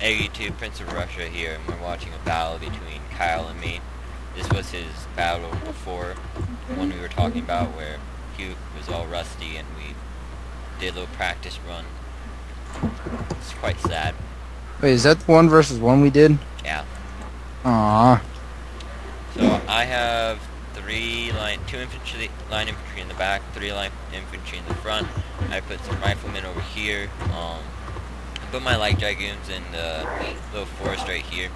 82 Prince of Russia here, and we're watching a battle between Kyle and me. This was his battle before, the one we were talking about, where he was all rusty and we did a little practice run. It's quite sad. Wait, is that the 1-versus-1 we did? Yeah. Aww. So I have two infantry line infantry in the back, 3 line infantry in the front. I put some riflemen over here. I put my light dragoons in the little forest right here.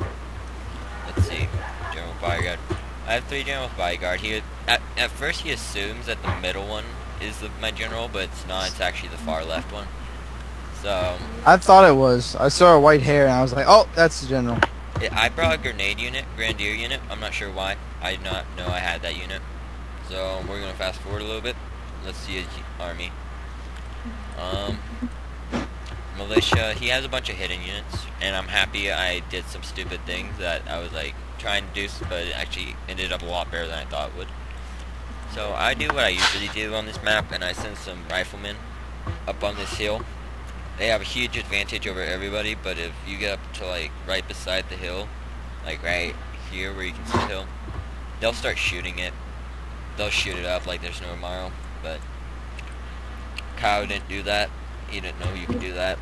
Let's see, general bodyguard. I have 3 general bodyguard. At first he assumes that the middle one is my general, but it's not. It's actually the far left one. So I thought it was. I saw a white hair and I was like, oh, that's the general. I brought a grenadier unit. I'm not sure why. I did not know I had that unit. So we're gonna fast forward a little bit. Let's see his army. Militia. He has a bunch of hidden units, and I'm happy I did some stupid things that I was like trying to do, but it actually ended up a lot better than I thought it would. So I do what I usually do on this map, and I send some riflemen up on this hill. They have a huge advantage over everybody, but if you get up to like right beside the hill, like right here where you can see the hill, they'll start shooting it. They'll shoot it up like there's no tomorrow, but Kyle didn't do that. He didn't know you could do that,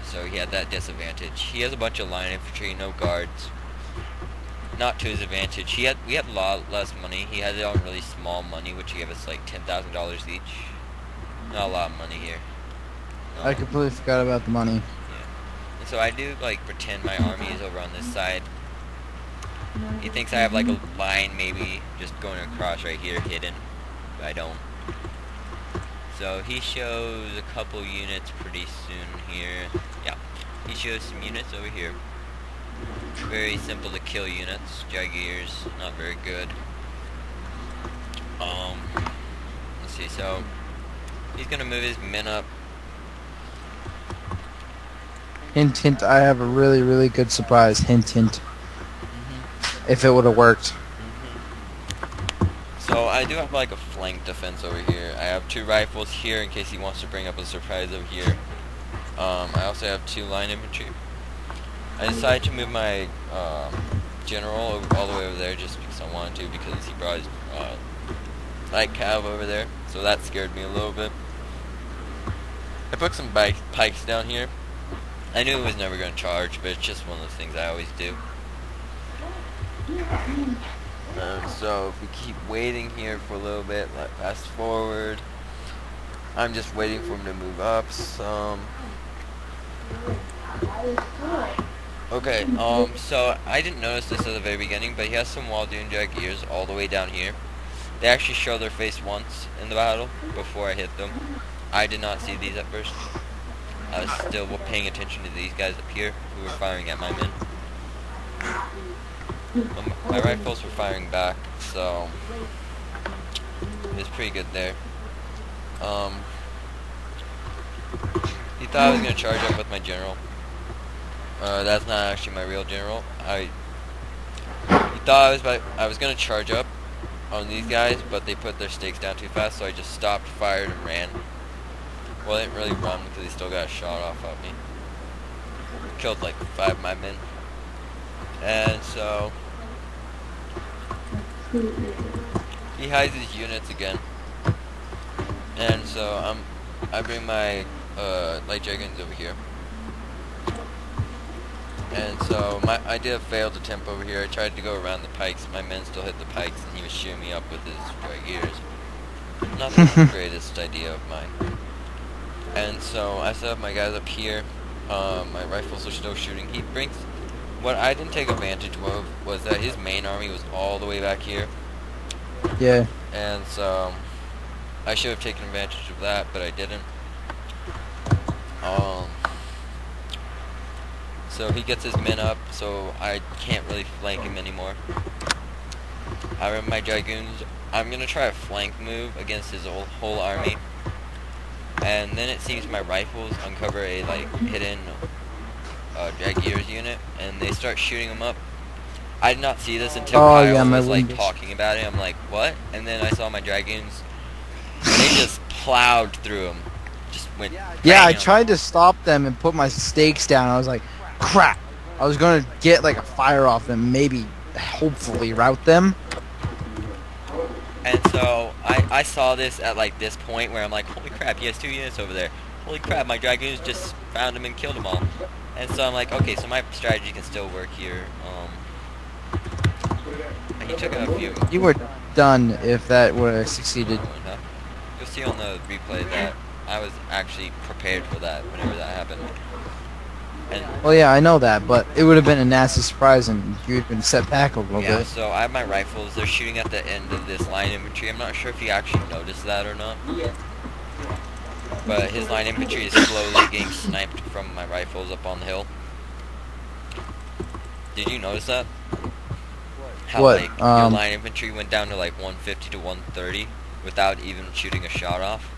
so he had that disadvantage. He has a bunch of line infantry, no guards. Not to his advantage. We had a lot less money. He had it on really small money, which gave us like $10,000 each. Not a lot of money here. I completely forgot about the money. Yeah. And so I do like pretend my army is over on this side. He thinks I have like a line maybe just going across right here hidden, but I don't. So he shows a couple units pretty soon here. Yeah, he shows some units over here. Very simple to kill units. Jaeger's not very good. Let's see. So he's gonna move his men up. Hint, hint, I have a really, really good surprise. Hint, hint. If it would have worked. So I do have like a flank defense over here. I have 2 rifles here in case he wants to bring up a surprise over here. I also have 2 line infantry. I decided to move my general all the way over there just because I wanted to, because he brought his light cav over there, so that scared me a little bit. I put some pikes down here. I knew it was never going to charge, but it's just one of those things I always do. So if we keep waiting here for a little bit, fast forward. I'm just waiting for him to move up some. Okay, so I didn't notice this at the very beginning, but he has some Waldoon Jaegeers all the way down here. They actually show their face once in the battle before I hit them. I did not see these at first. I was still paying attention to these guys up here who were firing at my men. My rifles were firing back, so it was pretty good there. He thought I was going to charge up with my general. That's not actually my real general. He thought I was going to charge up on these guys, but they put their stakes down too fast, so I just stopped, fired, and ran. Well, I didn't really run because he still got a shot off of me. Killed like 5 of my men. And so he hides his units again. And so I bring my light dragoons over here. And so I did a failed attempt over here. I tried to go around the pikes. My men still hit the pikes, and he was shooting me up with his dragoons. Not the greatest idea of mine. And so I set up my guys up here. My rifles are still shooting. What I didn't take advantage of was that his main army was all the way back here. Yeah. And so I should have taken advantage of that, but I didn't. So he gets his men up, so I can't really flank him anymore. I run my dragoons. I'm gonna try a flank move against his whole army, and then it seems my rifles uncover a hidden Jaeger's unit, and they start shooting him up. I did not see this until Kyle was talking about it. I'm like, what? And then I saw my dragoons. They just plowed through him. Just went. Yeah, I tried to stop them and put my stakes down. I was like, Crap. I was gonna get like a fire off them, maybe, hopefully route them. And so I saw this at like this point where I'm like, holy crap, he has 2 units over there. Holy crap, my dragoons just found him and killed them all. And so I'm like, okay, so my strategy can still work here. And he took out a few. You were done if that would have succeeded. No. You'll see on the replay that I was actually prepared for that whenever that happened. And Well, yeah, I know that, but it would have been a nasty surprise, and you'd been set back a little yeah, bit. so I have my rifles. They're shooting at the end of this line infantry. I'm not sure if you actually noticed that or not. But his line infantry is slowly getting sniped from my rifles up on the hill. Did you notice that? How What? like your line infantry went down to like 150 to 130 without even shooting a shot off?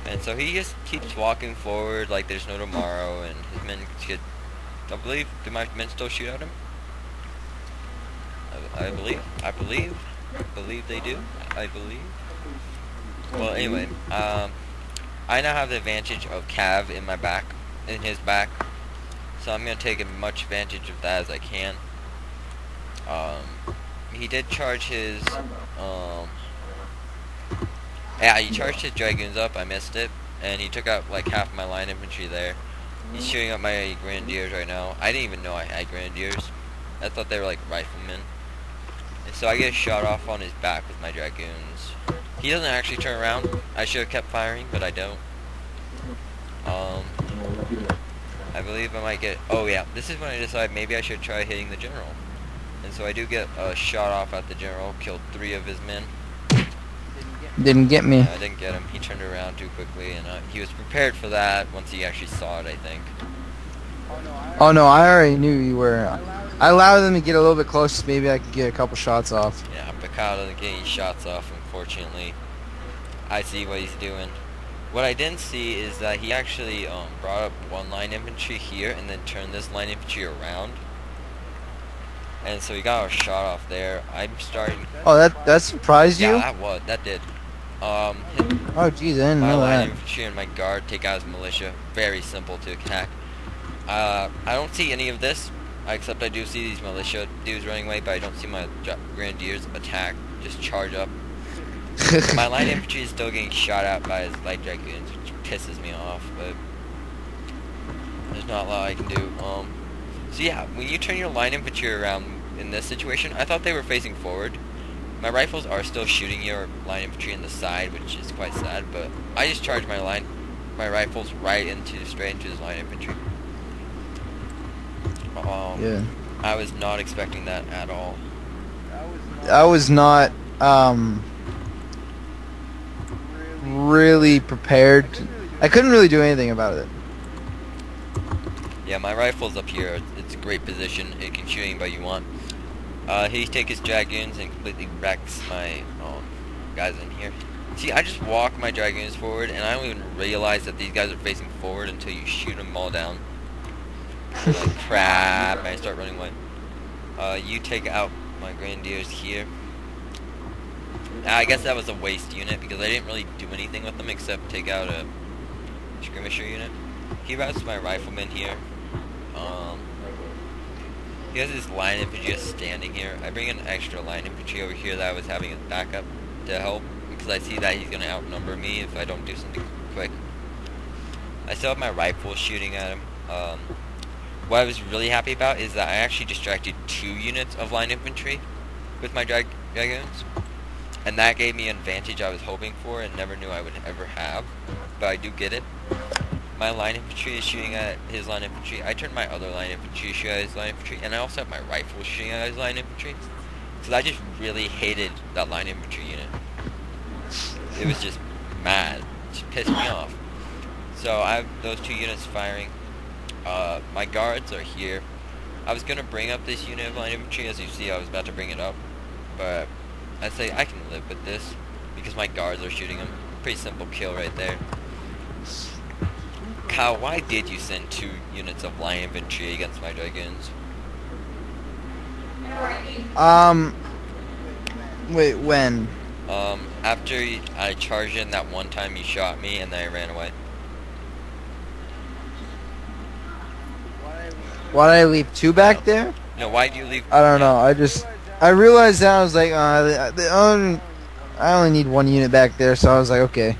And so he just keeps walking forward like there's no tomorrow, and his men get... I believe... Do my men still shoot at him? I believe they do. I believe. Well, anyway, I now have the advantage of Cav in my back, in his back, so I'm gonna take as much advantage of that as I can. He did charge his, yeah, he charged his dragoons up. I missed it, and he took out like half my line infantry there. He's shooting up my grenadiers right now. I didn't even know I had grenadiers. I thought they were like riflemen. And so I get shot off on his back with my dragoons. He doesn't actually turn around. I should have kept firing, but I don't. I believe I might get... Oh yeah, this is when I decide maybe I should try hitting the general. And so I do get a shot off at the general, killed 3 of his men. Didn't get me. I didn't get him. He turned around too quickly, and he was prepared for that once he actually saw it, I think. Oh no, I already knew you were. I allowed them to get a little bit close. Maybe I could get a couple shots off. Yeah, Picard doesn't get any shots off, unfortunately. I see what he's doing. What I didn't see is that he actually brought up one line infantry here and then turned this line infantry around. And so he got a shot off there. I'm starting... Oh, that surprised you? Yeah, that did. Oh, jeez, I didn't My know line that. infantry and my guard take out his militia. Very simple to attack. I don't see any of this, except I do see these militia dudes running away, but I don't see my grenadiers attack, just charge up. My line infantry is still getting shot at by his light dragoons, which pisses me off, but there's not a lot I can do. So yeah, when you turn your line infantry around in this situation, I thought they were facing forward. My rifles are still shooting your line infantry in the side, which is quite sad, but I just charged my rifles straight into his line infantry. Yeah. I was not expecting that at all. I was not really prepared. I couldn't really do anything about it. Yeah, my rifle's up here. It's a great position. It can shoot anybody you want. He takes his dragoons and completely wrecks my guys in here. See, I just walk my dragoons forward, and I don't even realize that these guys are facing forward until you shoot them all down. Like, crap, and I start running away. You take out my grenadiers here. I guess that was a waste unit, because I didn't really do anything with them except take out a skirmisher unit. He routes my riflemen here. He has his line infantry just standing here. I bring an extra line infantry over here that I was having as backup to help, because I see that he's going to outnumber me if I don't do something quick. I still have my rifles shooting at him. What I was really happy about is that I actually distracted 2 units of line infantry with my dragoons, and that gave me an advantage I was hoping for and never knew I would ever have, but I do get it. My line infantry is shooting at his line infantry. I turned my other line infantry to shoot at his line infantry, and I also have my rifles shooting at his line infantry. So I just really hated that line infantry unit. It was just mad. It just pissed me off. So I have those 2 units firing. My guards are here. I was gonna bring up this unit of line infantry. As you see, I was about to bring it up, but I say I can live with this because my guards are shooting them. Pretty simple kill right there. Kyle, why did you send 2 units of line infantry against my dragoons? Wait, when? After I charged in that one time you shot me and then I ran away. Why did I leave 2 back there? No, why'd you leave? I don't Yeah. know. I realized that I was like, I only need 1 unit back there, so I was like, okay.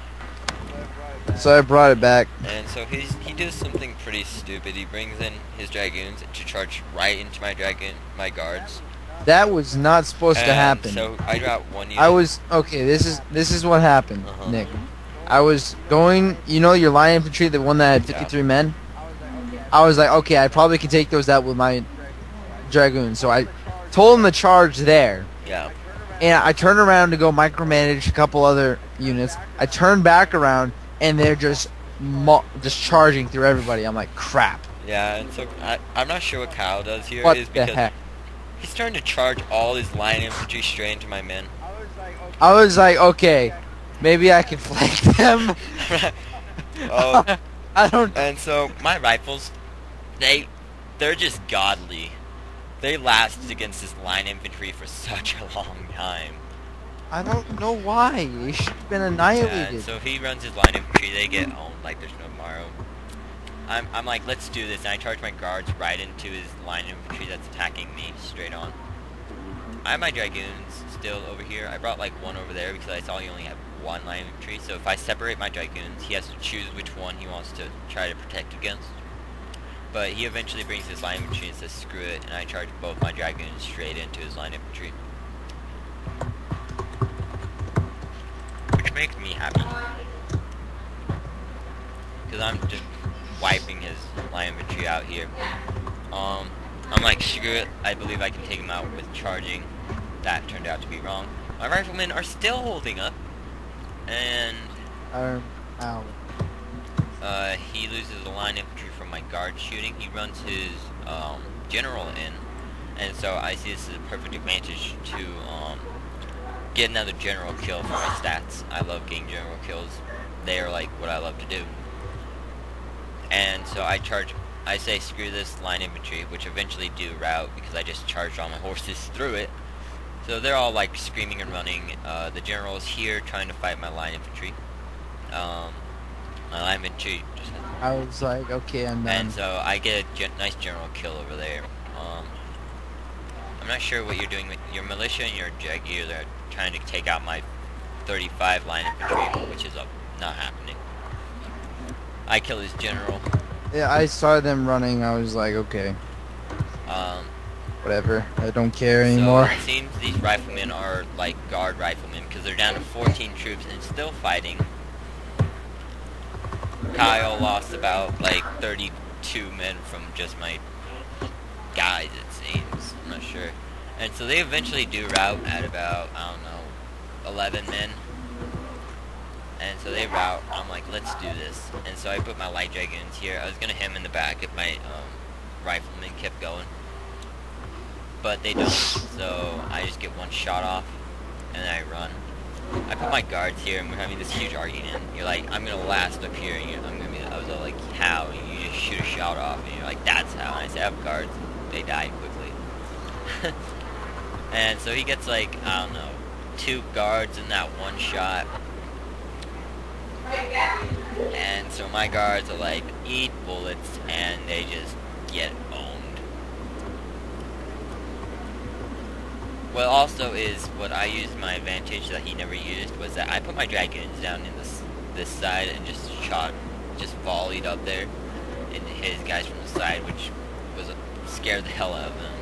So I brought it back. And so he does something pretty stupid. He brings in his dragoons to charge right into my guards. That was not supposed to happen. So I got 1 unit. I was okay. This is what happened, Nick. I was going. You know your line infantry, the one that had 53 men. I was like, okay, I probably can take those out with my dragoons. So I told them to charge there. Yeah. And I turned around to go micromanage a couple other units. I turned back around, and they're just charging through everybody. I'm like, crap. Yeah, and so I'm not sure what Kyle does here. What is the because heck? He's starting to charge all his line infantry straight into my men. I was like, okay, maybe I can flank them. Oh, I don't. and so my rifles, they're just godly. They last against this line infantry for such a long time. I don't know why. They should have been Yeah, annihilated. and so he runs his line infantry. They get home like there's no tomorrow. I'm like, let's do this, and I charge my guards right into his line infantry that's attacking me straight on. I have my dragoons still over here. I brought like 1 over there because I saw he only had 1 line infantry. So if I separate my dragoons, he has to choose which one he wants to try to protect against. But he eventually brings his line infantry and says screw it, and I charge both my dragoons straight into his line infantry. Which makes me happy. Because I'm just wiping his line infantry out here. I'm like, screw it, I believe I can take him out with charging. That turned out to be wrong. My riflemen are still holding up. And Ow. he loses the line infantry from my guard shooting. He runs his general in. And so I see this as a perfect advantage to get another general kill for my stats. I love getting general kills. They are like what I love to do. And so I say screw this line infantry, which eventually do rout because I just charged all my horses through it. So they're all like screaming and running. The general is here trying to fight my line infantry. My line infantry just... I was like, okay, I'm done. And so I get a nice general kill over there. I'm not sure what you're doing with your militia and your jaguar. They're trying to take out my 35 line infantry, which is not happening. I kill his general. Yeah, I saw them running. I was like, okay, whatever. I don't care anymore. So it seems these riflemen are like guard riflemen because they're down to 14 troops and still fighting. Kyle lost about like 32 men from just my guys, it seems. I'm not sure. And so they eventually do rout at about, I don't know, 11 men. And so they rout. I'm like, let's do this. And so I put my light dragoons here. I was gonna hem in the back if my riflemen kept going, but they don't. So I just get 1 shot off, and then I run. I put my guards here, and we're having this huge argument. You're like, I'm gonna last up here, and I was all like, how? And you just shoot a shot off, and you're like, that's how. And I say, I have guards. They die quickly. And so he gets like, I don't know, 2 guards in that 1 shot. And so my guards are like, eat bullets, and they just get owned. What also is what I used my advantage that he never used was that I put my dragoons down in this side and just volleyed up there and hit his guys from the side, which scared the hell out of them.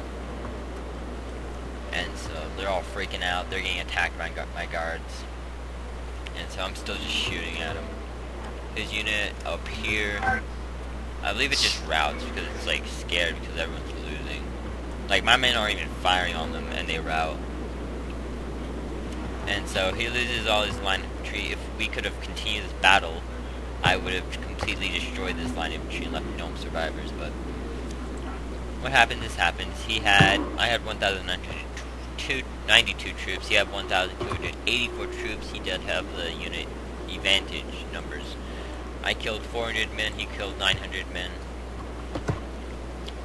And so they're all freaking out. They're getting attacked by my guards. And so I'm still just shooting at him. His unit up here, I believe it just routes because it's like scared because everyone's losing. Like my men aren't even firing on them and they rout. And so he loses all his line infantry. If we could have continued this battle, I would have completely destroyed this line infantry and left no survivors. But what happened? This happens. I had 1,992 troops. He had 1,284 troops. He did have the unit advantage numbers. I killed 400 men. He killed 900 men.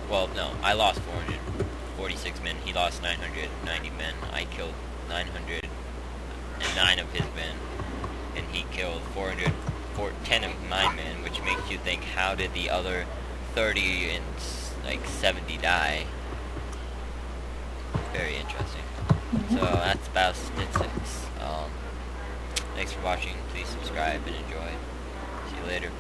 Well, no, I lost 446 men. He lost 990 men. I killed 909 of his men, and he killed 410 of my men, which makes you think, how did the other 30 and like 70 die. Very interesting. So that's about statistics. Thanks for watching. Please subscribe and enjoy. See you later.